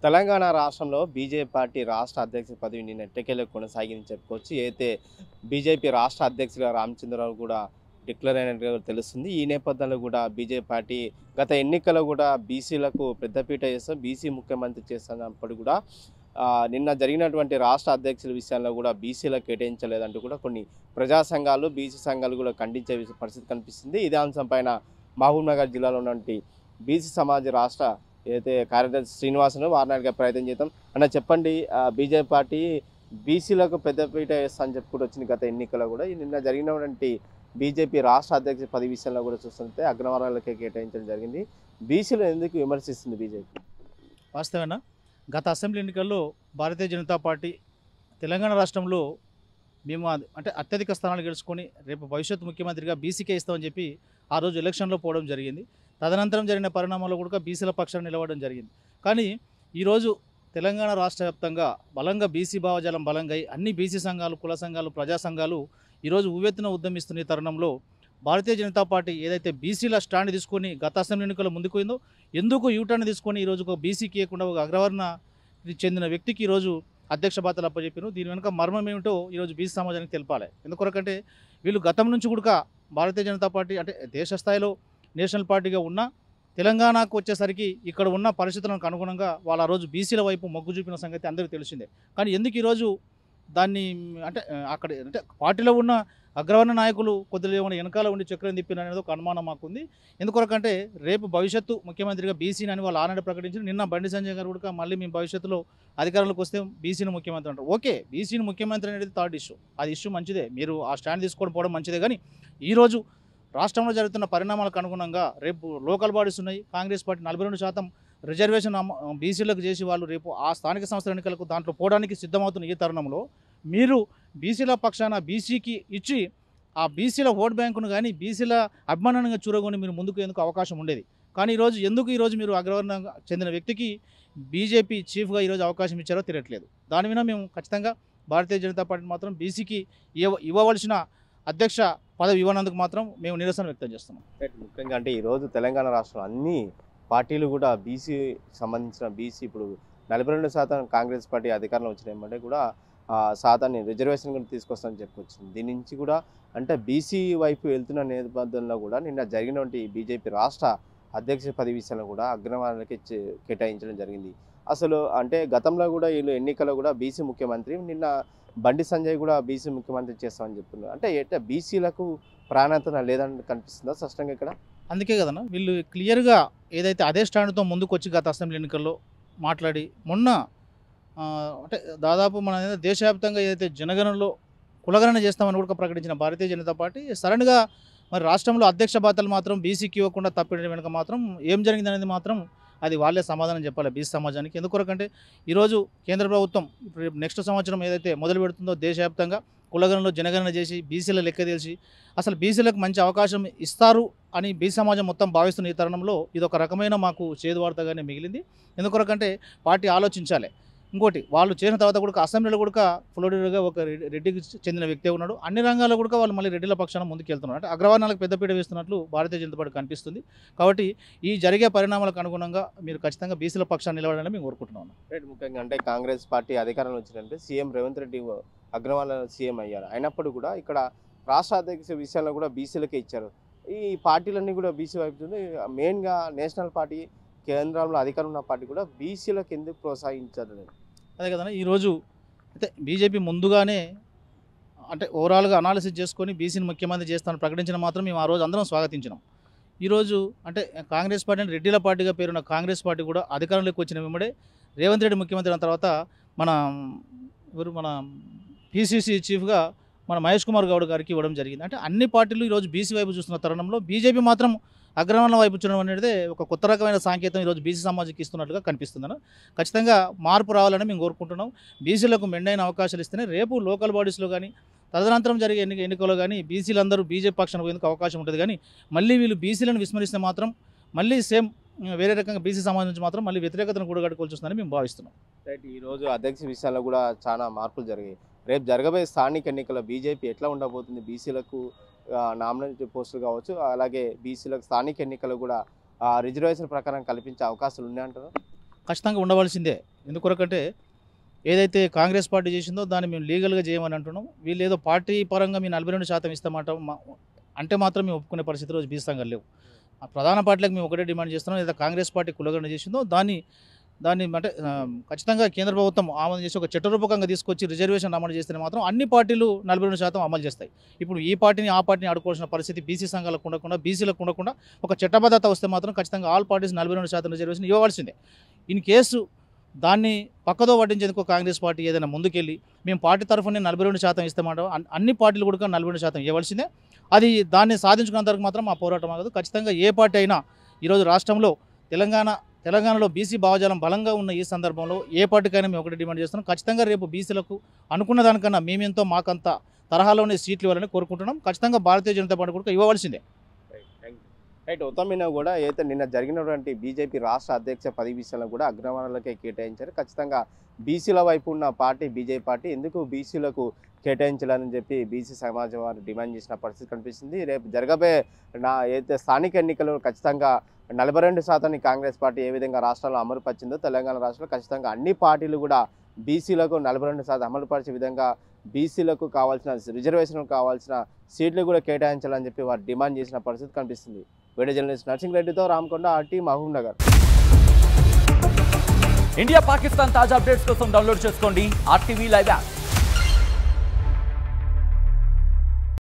తెలంగాణ రాష్ట్రంలో BJP party రాష్ట్ర అధ్యక్ష పదవి నిన్న ఎట్టకేలకు కొనసాగిందని చెప్పుకోవచ్చు. అయితే బీజేపీ రాష్ట్ర అధ్యక్షులుగా రామచంద్రరావు కూడా డిక్లేర్ అయినట్టుగా తెలుస్తుంది. ఈ నేపథ్యంలో కూడా బీజేపీ పార్టీ గత ఎన్నికల్లో కూడా బీసీలకు పెద్దపీట చేస్తాం, బీసీ ముఖ్యమంత్రి చేస్తున్నప్పుడు కూడా నిన్న జరిగినటువంటి రాష్ట్ర అధ్యక్షుల విషయంలో కూడా బీసీలకు కేటాయించలేదంటూ కూడా కొన్ని ప్రజా సంఘాలు, బీసీ సంఘాలు కూడా ఖండించే పరిస్థితి కనిపిస్తుంది. ఇదే అంశం పైన మహబూబ్నగర్ జిల్లాలో ఉన్నటువంటి బీసీ సమాజ్ రాష్ట్ర ఏదైతే కార్యదర్శి శ్రీనివాసను వారిని ప్రయత్నం చేద్దాం. అన్న చెప్పండి, బీజేపీ పార్టీ బీసీలకు పెద్దపీట వేస్తా అని చెప్పుకుంటూ వచ్చింది గత ఎన్నికల్లో కూడా. నిన్న జరిగినటువంటి బీజేపీ రాష్ట్ర అధ్యక్ష పదవి విషయంలో కూడా చూస్తుంటే అగ్రవర్ణాలకే కేటాయించడం జరిగింది. బీసీలు ఎందుకు విమర్శిస్తుంది బీజేపీ? వాస్తవేనా గత అసెంబ్లీ ఎన్నికల్లో భారతీయ జనతా పార్టీ తెలంగాణ రాష్ట్రంలో మేము అంటే అత్యధిక స్థానాలు గెలుచుకొని రేపు భవిష్యత్తు ముఖ్యమంత్రిగా బీసీకే ఇస్తామని చెప్పి ఆ రోజు ఎలక్షన్లో పోవడం జరిగింది. తదనంతరం జరిగిన పరిణామాల్లో కూడా బీసీల పక్షాన్ని నిలవడం జరిగింది. కానీ ఈరోజు తెలంగాణ రాష్ట్ర వ్యాప్తంగా బలంగా బీసీ భావజాలం బలంగా అన్ని బీసీ సంఘాలు, కుల సంఘాలు, ప్రజా సంఘాలు ఈరోజు ఉవ్వెత్తున ఉద్యమిస్తున్న ఈ తరుణంలో భారతీయ జనతా పార్టీ ఏదైతే బీసీల స్టాండ్ తీసుకొని గత అసెంబ్లీ ఎన్నికల్లో ముందుకుపోయిందో ఎందుకు యూటర్న్ తీసుకొని ఈరోజు ఒక బీసీకి ఇవ్వకుండా ఒక అగ్రవర్ణ చెందిన వ్యక్తికి ఈరోజు అధ్యక్ష బాధ్యతలు అప్పచెప్పారు. దీని వెనుక మర్మం ఏమిటో ఈరోజు బీసీ సమాజానికి తెలపాలి. ఎందుకొరకంటే వీళ్ళు గతం నుంచి కూడా భారతీయ జనతా పార్టీ అంటే దేశ స్థాయిలో నేషనల్ పార్టీగా ఉన్న తెలంగాణకు వచ్చేసరికి ఇక్కడ ఉన్న పరిస్థితులకు అనుగుణంగా వాళ్ళు ఆ రోజు బీసీల వైపు మొగ్గు చూపిన సంగతి అందరికీ తెలిసిందే. కానీ ఎందుకు ఈరోజు దాన్ని అంటే అక్కడ అంటే పార్టీలో ఉన్న అగ్రవర్ణ నాయకులు కొద్దిగా ఏమైనా వెనకాల ఉండి చక్రం తిప్పిన అనేది ఒక అనుమానం మాకుంది. ఎందుకొరకంటే రేపు భవిష్యత్తు ముఖ్యమంత్రిగా బీసీని అని వాళ్ళు ఆనాడు ప్రకటించారు. నిన్న బండి సంజయ్ గారు కూడా మళ్ళీ మేము భవిష్యత్తులో అధికారంలోకి వస్తే బీసీని ముఖ్యమంత్రి అంటారు. ఓకే, బీసీని ముఖ్యమంత్రి అనేది థర్డ్ ఇష్యూ, అది ఇష్యూ మంచిదే, మీరు ఆ స్టాండ్ తీసుకోవడం పోవడం మంచిదే. కానీ ఈరోజు రాష్ట్రంలో జరుగుతున్న పరిణామాలకు అనుగుణంగా రేపు లోకల్ బాడీస్ ఉన్నాయి. కాంగ్రెస్ పార్టీ 42% రిజర్వేషన్ బీసీలకు చేసి వాళ్ళు రేపు ఆ స్థానిక సంస్థల ఎన్నికలకు దాంట్లో పోవడానికి సిద్ధమవుతున్న ఈ తరుణంలో మీరు బీసీల పక్షాన బీసీకి ఇచ్చి ఆ బీసీల ఓట్ బ్యాంకును కానీ బీసీల అభిమానంగా చూరగొని మీరు ముందుకు ఎందుకు అవకాశం ఉండేది. కానీ ఈరోజు మీరు అగ్రవర్ణంగా చెందిన వ్యక్తికి బీజేపీ చీఫ్గా ఈరోజు అవకాశం ఇచ్చారో తెలియట్లేదు. దాని మీద మేము ఖచ్చితంగా భారతీయ జనతా పార్టీ మాత్రం బీసీకి ఇవ్వవలసిన అధ్యక్ష పదవి ఇవ్వనందుకు మాత్రం మేము నిరసన వ్యక్తం చేస్తున్నాం. ముఖ్యంగా అంటే ఈరోజు తెలంగాణ రాష్ట్రంలో అన్ని పార్టీలు కూడా బీసీ సంబంధించిన బీసీ ఇప్పుడు 42% కాంగ్రెస్ పార్టీ అధికారంలో వచ్చినాయంటే కూడా శాతాన్ని రిజర్వేషన్ కూడా తీసుకొస్తామని చెప్పుకొచ్చింది. దీని నుంచి కూడా అంటే బీసీ వైపు వెళ్తున్న నేపథ్యంలో కూడా నిన్న జరిగినటువంటి బీజేపీ రాష్ట్ర అధ్యక్ష పదవి విషయంలో కూడా అగ్రవర్ణాలకి కేటాయించడం జరిగింది. అసలు అంటే గతంలో కూడా వీళ్ళు ఎన్నికల్లో కూడా బీసీ ముఖ్యమంత్రి, నిన్న బండి సంజయ్ కూడా బీసీ ముఖ్యమంత్రి చేస్తామని చెప్తున్నారు. అంటే బీసీలకు ప్రాధాన్యత లేదని కనిపిస్తుందా స్పష్టంగా ఇక్కడ? అందుకే కదన్నా వీళ్ళు క్లియర్గా ఏదైతే అదే స్టాండ్తో ముందుకు వచ్చి గత అసెంబ్లీ ఎన్నికల్లో మాట్లాడి మొన్న అంటే దాదాపు మన దేశవ్యాప్తంగా ఏదైతే జనగణనలో కులగణన చేస్తామని కూడా ప్రకటించిన భారతీయ జనతా పార్టీ సడన్గా మరి రాష్ట్రంలో అధ్యక్ష బాధ్యతలు మాత్రం బీసీకి ఇవ్వకుండా తప్పిడం వెనుక మాత్రం ఏం జరిగిందనేది మాత్రం అది వాళ్ళే సమాధానం చెప్పాలి బీసీ సమాజానికి. ఎందుకొరకంటే ఈరోజు కేంద్ర ప్రభుత్వం ఇప్పుడు నెక్స్ట్ సంవత్సరం ఏదైతే మొదలు పెడుతుందో దేశవ్యాప్తంగా కులగణనలో జనగణన చేసి బీసీల లెక్క తెలిసి అసలు బీసీలకు మంచి అవకాశం ఇస్తారు అని బీసీ సమాజం మొత్తం భావిస్తున్న ఈ తరుణంలో ఇది ఒక రకమైన మాకు చేదు వార్తగానే మిగిలింది. ఎందుకొరకంటే పార్టీ ఆలోచించాలి. ఇంకోటి వాళ్ళు చేసిన తర్వాత కూడా అసెంబ్లీలో కూడా ఫ్లోరిడాగా ఒక రెడ్డికి చెందిన వ్యక్తి ఉన్నాడు. అన్ని రంగాల్లో కూడా వాళ్ళు మళ్ళీ రెడ్డిల పక్షాన ముందుకు వెళ్తున్నారు. అంటే అగ్రవర్ణాలకు పెద్దపీట వేస్తున్నట్లు భారతీయ జనతా పార్టీ కనిపిస్తుంది. కాబట్టి ఈ జరిగే పరిణామాలకు అనుగుణంగా మీరు ఖచ్చితంగా బీసీల పక్షాన్ని నిలబడాలని మేము కోరుకుంటున్నాం. ముఖ్యంగా అంటే కాంగ్రెస్ పార్టీ అధికారంలో వచ్చిందంటే సీఎం రేవంత్ రెడ్డి అగ్రవాల్ సీఎం అయ్యారు. అయినప్పుడు కూడా ఇక్కడ రాష్ట్ర అధ్యక్ష విషయాల్లో కూడా బీసీలకే ఇచ్చారు. ఈ పార్టీలన్నీ కూడా బీసీ వైపు మెయిన్గా నేషనల్ పార్టీ కేంద్రంలో అధికారం ఉన్న పార్టీ కూడా బీసీలకు ఎందుకు ప్రోత్సహించారు? అదే కదన్నా ఈరోజు అయితే బీజేపీ ముందుగానే అంటే ఓవరాల్గా అనాలిసిస్ చేసుకొని బీసీని ముఖ్యమంత్రి చేస్తానని ప్రకటించిన మాత్రం మేము ఆ రోజు అందరం స్వాగతించినాం. ఈరోజు అంటే కాంగ్రెస్ పార్టీ అంటే రెడ్డిల పార్టీగా పేరున్న కాంగ్రెస్ పార్టీ కూడా అధికారంలోకి వచ్చిన వెంబడే రేవంత్ రెడ్డి ముఖ్యమంత్రి అయిన తర్వాత మన పీసీసీ చీఫ్గా మన మహేష్ కుమార్ గౌడ్ గారికి ఇవ్వడం జరిగింది. అంటే అన్ని పార్టీలు ఈరోజు బీసీ వైపు చూస్తున్న తరుణంలో బీజేపీ మాత్రం అగ్రవర్ణం వైపు చూడడం అనేది ఒక కొత్త రకమైన సాంకేతం ఈరోజు బీసీ సమాజానికి ఇస్తున్నట్టుగా కనిపిస్తుందని ఖచ్చితంగా మార్పు రావాలని మేము కోరుకుంటున్నాం. బీసీలకు మెండైన అవకాశాలు ఇస్తేనే రేపు లోకల్ బాడీస్లో కానీ తదనంతరం జరిగే ఎన్నికల్లో కానీ బీసీలందరూ బీజేపీ పక్షానికి పోయేందుకు అవకాశం ఉంటుంది. కానీ మళ్ళీ వీళ్ళు బీసీలను విస్మరిస్తే మాత్రం మళ్ళీ సేమ్ వేరే రకంగా బీసీ సమాజం నుంచి మాత్రం మళ్ళీ వ్యతిరేకతను కూడగట్టుకోవాల్సి వస్తుందని మేము భావిస్తున్నాం. రైట్, ఈరోజు అధ్యక్ష విషయాల్లో కూడా చాలా మార్పులు జరిగాయి. రేపు జరగబోయే స్థానిక ఎన్నికల్లో బీజేపీ ఎట్లా ఉండబోతుంది? బీసీలకు నామినేటెడ్ పోస్టులు కావచ్చు, అలాగే బీసీలకు స్థానిక ఎన్నికలు కూడా రిజర్వేషన్ ప్రకారం కల్పించే అవకాశాలు ఉన్నాయంటారు? ఖచ్చితంగా ఉండవలసిందే. ఎందుకొరకంటే ఏదైతే కాంగ్రెస్ పార్టీ చేసిందో దాన్ని మేము లీగల్గా చేయమని అంటున్నాం. వీళ్ళు ఏదో పార్టీ పరంగా మీ 42% ఇస్తామాట అంటే మాత్రం మేము ఒప్పుకునే పరిస్థితి రోజు బీసీ సంఘాలు లేవు. ఆ ప్రధాన పార్టీలకు మేము ఒకటే డిమాండ్ చేస్తున్నాం. ఏదైతే కాంగ్రెస్ పార్టీ కులగణ చేసిందో దాన్ని అంటే ఖచ్చితంగా కేంద్ర ప్రభుత్వం ఆమోదం చేసి ఒక చట్టరూపకంగా తీసుకొచ్చి రిజర్వేషన్ అమలు చేస్తే మాత్రం అన్ని పార్టీలు 42% అమలు చేస్తాయి. ఇప్పుడు ఈ పార్టీని ఆ పార్టీని ఆడుకోవాల్సిన పరిస్థితి బీసీ సంఘాలకు ఉండకుండా, బీసీలకు ఉండకుండా ఒక చట్టబద్ధత వస్తే మాత్రం ఖచ్చితంగా ఆల్ పార్టీస్ 42% రిజర్వేషన్ ఇవ్వవలసిందే. ఇన్ కేసు దాన్ని పక్కదో పట్టించేందుకు కాంగ్రెస్ పార్టీ ఏదైనా ముందుకెళ్ళి మేము పార్టీ తరఫునే 42% ఇస్తామాట అన్ని పార్టీలు కూడా 42% ఇవ్వాల్సిందే. అది దాన్ని సాధించుకున్నంత వరకు మాత్రం మా పోరాటం ఆగదు. ఖచ్చితంగా ఏ పార్టీ అయినా ఈరోజు రాష్ట్రంలో తెలంగాణలో బీసీ భావజాలం బలంగా ఉన్న ఈ సందర్భంలో ఏ పార్టీకైనా మేము ఒకటి డిమాండ్ చేస్తున్నాం. ఖచ్చితంగా రేపు బీసీలకు అనుకున్న దానికన్నా మేమెంతో మాకంత తరహాలోనే సీట్లు ఇవ్వాలని కోరుకుంటున్నాం. ఖచ్చితంగా భారతీయ జనతా పార్టీ కూడా ఇవ్వవలసిందే. రైట్. ఉత్తమైన కూడా అయితే నిన్న జరిగినటువంటి బీజేపీ రాష్ట్ర అధ్యక్ష పదవి విషయంలో కూడా అగ్రవర్ణాలకే కేటాయించారు. ఖచ్చితంగా బీసీల వైపు ఉన్న పార్టీ బీజేపీ పార్టీ ఎందుకు బీసీలకు కేటాయించాలని చెప్పి బీసీ సమాజం వారు డిమాండ్ చేసిన పరిస్థితి కనిపిస్తుంది. రేపు జరగబోయే ఏదైతే స్థానిక ఎన్నికలు ఖచ్చితంగా 42% కాంగ్రెస్ పార్టీ ఏ విధంగా రాష్ట్రాల్లో అమలుపరిచిందో తెలంగాణ రాష్ట్రంలో ఖచ్చితంగా అన్ని పార్టీలు కూడా బీసీలకు 42% అమలుపరిచే విధంగా బీసీలకు కావాల్సిన రిజర్వేషన్లకు కావాల్సిన సీట్లు కూడా కేటాయించాలని చెప్పి వారు డిమాండ్ చేసిన పరిస్థితి కనిపిస్తుంది. వీడియో జర్నలిస్ట్ నర్సింగ్ రెడ్డితో రామకొండ, ఆర్టీ, మహబూబ్ నగర్. ఇండియా పాకిస్తాన్ తాజా అప్డేట్స్ కోసం డౌన్లోడ్ చేసుకోండి RTV లైవ్ యాప్.